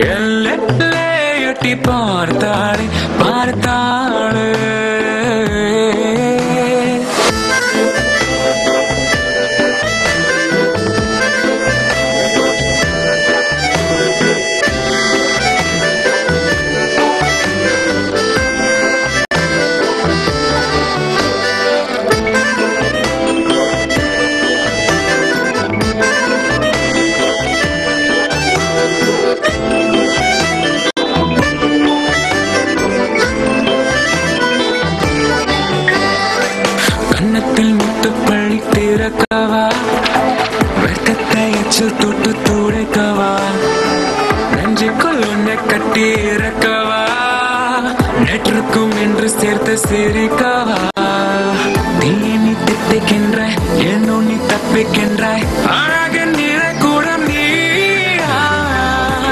எல்லை எட்டி பார்த்தாளே பார்த்தாளே கன்னத்தில் முத்துப்பள்ளி திறக்கவா வெட்டத்தை எச்சில் தொட்டு துடைக்கவா நெஞ்சுக்குள் உன்னை கட்டி இறக்கவா நேற்றுக்கும் என்று சேர்த்து சிரிக்கவா நீ நீ திட்டிக்கின்றாய் என்னோ நீ தப்பிக்கின்றாய் அழகின் நிறை கூட நீயா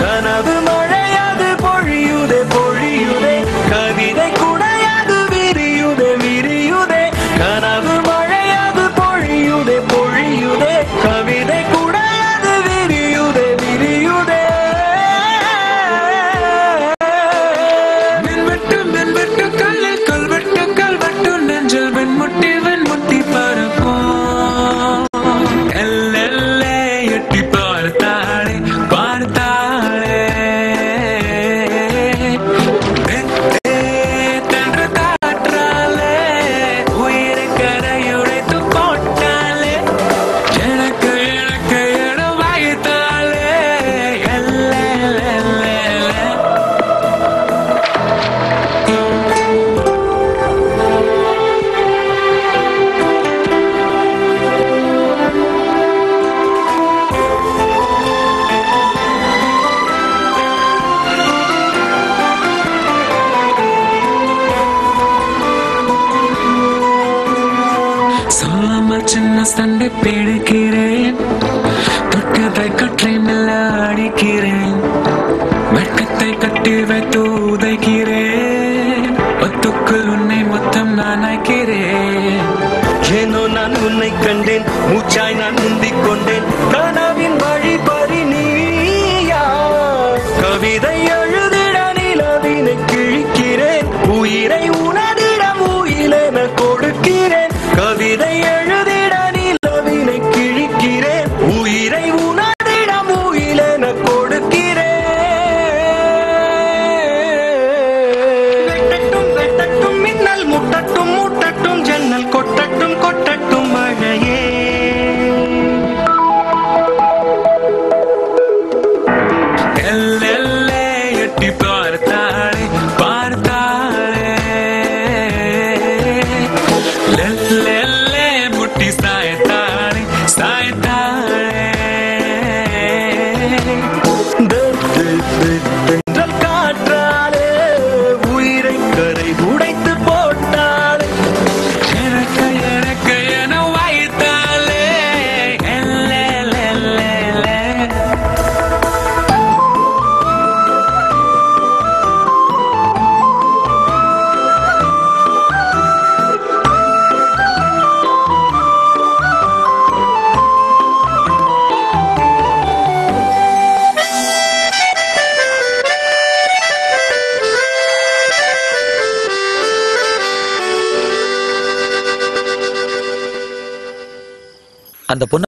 கனவு மழையாது பொழியுதே பொழியுதே கவிதை கூடையாது விரியுதே விரியுதே கனவு மழையாது பொழியுதே பொழியுதே கவிதை கூடையாது விரியுதே விரியுதே மின்வெட்டு கல்லில் கல்வெட்டு நெஞ்சில் வெண்முட்டி பரப்போம் எல்லை எட்டி பார்த்தாளே பார்த்தாளே தன்று காற்றாலே உயிரை கரையுடைத்து போட்டாலே எனக்கு எனக்கு இடம் வைத்தாளே எல்லை சொல்லாமல் சின்ன சண்டை பிடிக்கிறேன் தொட்டதை கற்றை மெல்ல அடிக்கிறேன் வெட்கத்தை கட்டி வைத்து உதைக்கிறேன் ஒத்துக்குள் உன்னை மொத்தம் நான் ஆக்கிறேன் ஏனோ நான் உன்னை கண்டேன் மூச்சாய் நான் முந்திக் கொண்டேன் கனவின் வழி பரிநீயா கவிதை எழுதிட நிலவினை கிழிக்கிறேன் உயிரை உனதிடம் உயிரென கொடுக்கிறேன் கவிதை எழுதிட நிலவினை கிழிக்கிறேன் உயிரை உனதிடம் உயிரென கொடுக்கிறேன் வெட்டட்டும் வெட்டட்டும் மின்னல் முட்டட்டும் முட்டட்டும் ஜன்னல் கொட்டட்டும் கொட்டட்டும் மழையே எல்லை எட்டி பார்த்தாளே பார்த்தாளே லெல்லே முட்டி சாய்த்தாளே சாய்த்தாளே தென்றல் காற்றாலே உயிரை கரை உடைத்து போட்டாலே எனக்கு எனக்கு என வைத்தாளே எல்லை அந்த பொண்ணு